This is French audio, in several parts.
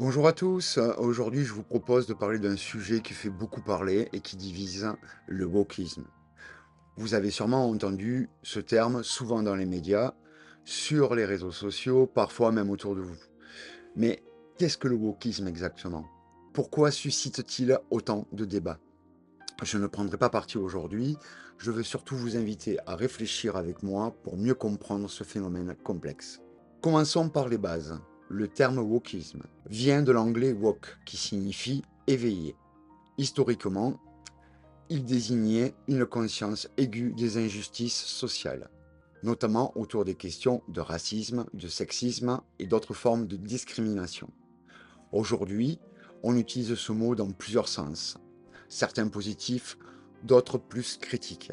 Bonjour à tous, aujourd'hui je vous propose de parler d'un sujet qui fait beaucoup parler et qui divise, le wokisme. Vous avez sûrement entendu ce terme souvent dans les médias, sur les réseaux sociaux, parfois même autour de vous. Mais qu'est-ce que le wokisme exactement? Pourquoi suscite-t-il autant de débats? Je ne prendrai pas parti aujourd'hui, je veux surtout vous inviter à réfléchir avec moi pour mieux comprendre ce phénomène complexe. Commençons par les bases. Le terme wokisme vient de l'anglais woke, qui signifie éveillé. Historiquement, il désignait une conscience aiguë des injustices sociales, notamment autour des questions de racisme, de sexisme et d'autres formes de discrimination. Aujourd'hui, on utilise ce mot dans plusieurs sens, certains positifs, d'autres plus critiques.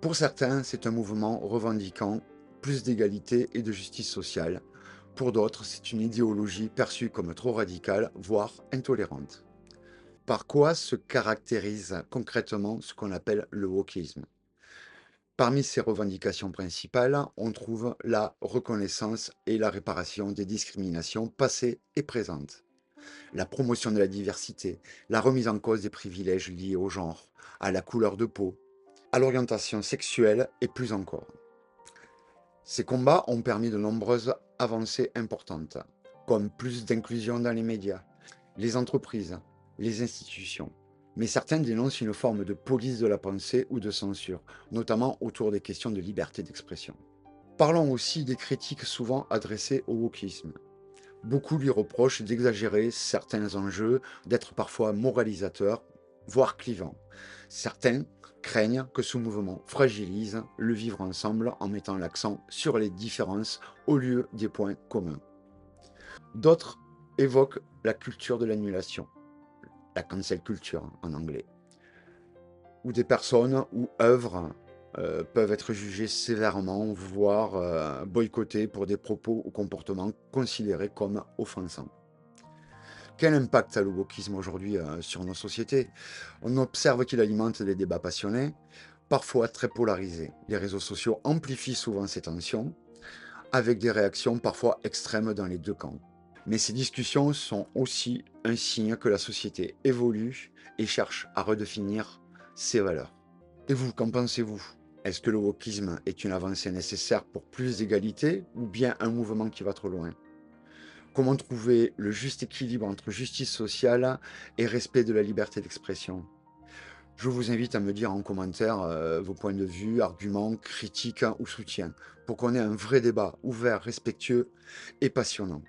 Pour certains, c'est un mouvement revendiquant plus d'égalité et de justice sociale. Pour d'autres, c'est une idéologie perçue comme trop radicale, voire intolérante. Par quoi se caractérise concrètement ce qu'on appelle le wokisme? Parmi ses revendications principales, on trouve la reconnaissance et la réparation des discriminations passées et présentes, la promotion de la diversité, la remise en cause des privilèges liés au genre, à la couleur de peau, à l'orientation sexuelle et plus encore. Ces combats ont permis de nombreuses avancées importantes, comme plus d'inclusion dans les médias, les entreprises, les institutions. Mais certains dénoncent une forme de police de la pensée ou de censure, notamment autour des questions de liberté d'expression. Parlons aussi des critiques souvent adressées au wokisme. Beaucoup lui reprochent d'exagérer certains enjeux, d'être parfois moralisateur, voire clivant. Certains craignent que ce mouvement fragilise le vivre ensemble en mettant l'accent sur les différences au lieu des points communs. D'autres évoquent la culture de l'annulation, la cancel culture en anglais, où des personnes ou œuvres peuvent être jugées sévèrement, voire boycottées pour des propos ou comportements considérés comme offensants. Quel impact a le wokisme aujourd'hui sur nos sociétés? On observe qu'il alimente des débats passionnés, parfois très polarisés. Les réseaux sociaux amplifient souvent ces tensions, avec des réactions parfois extrêmes dans les deux camps. Mais ces discussions sont aussi un signe que la société évolue et cherche à redéfinir ses valeurs. Et vous, qu'en pensez-vous? Est-ce que le wokisme est une avancée nécessaire pour plus d'égalité ou bien un mouvement qui va trop loin? Comment trouver le juste équilibre entre justice sociale et respect de la liberté d'expression? Je vous invite à me dire en commentaire vos points de vue, arguments, critiques ou soutiens, pour qu'on ait un vrai débat ouvert, respectueux et passionnant.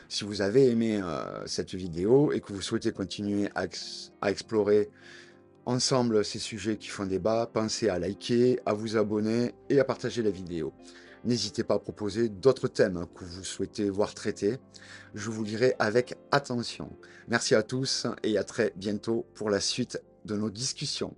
Si vous avez aimé cette vidéo et que vous souhaitez continuer à explorer ensemble ces sujets qui font débat, pensez à liker, à vous abonner et à partager la vidéo. N'hésitez pas à proposer d'autres thèmes que vous souhaitez voir traités. Je vous lirai avec attention. Merci à tous et à très bientôt pour la suite de nos discussions.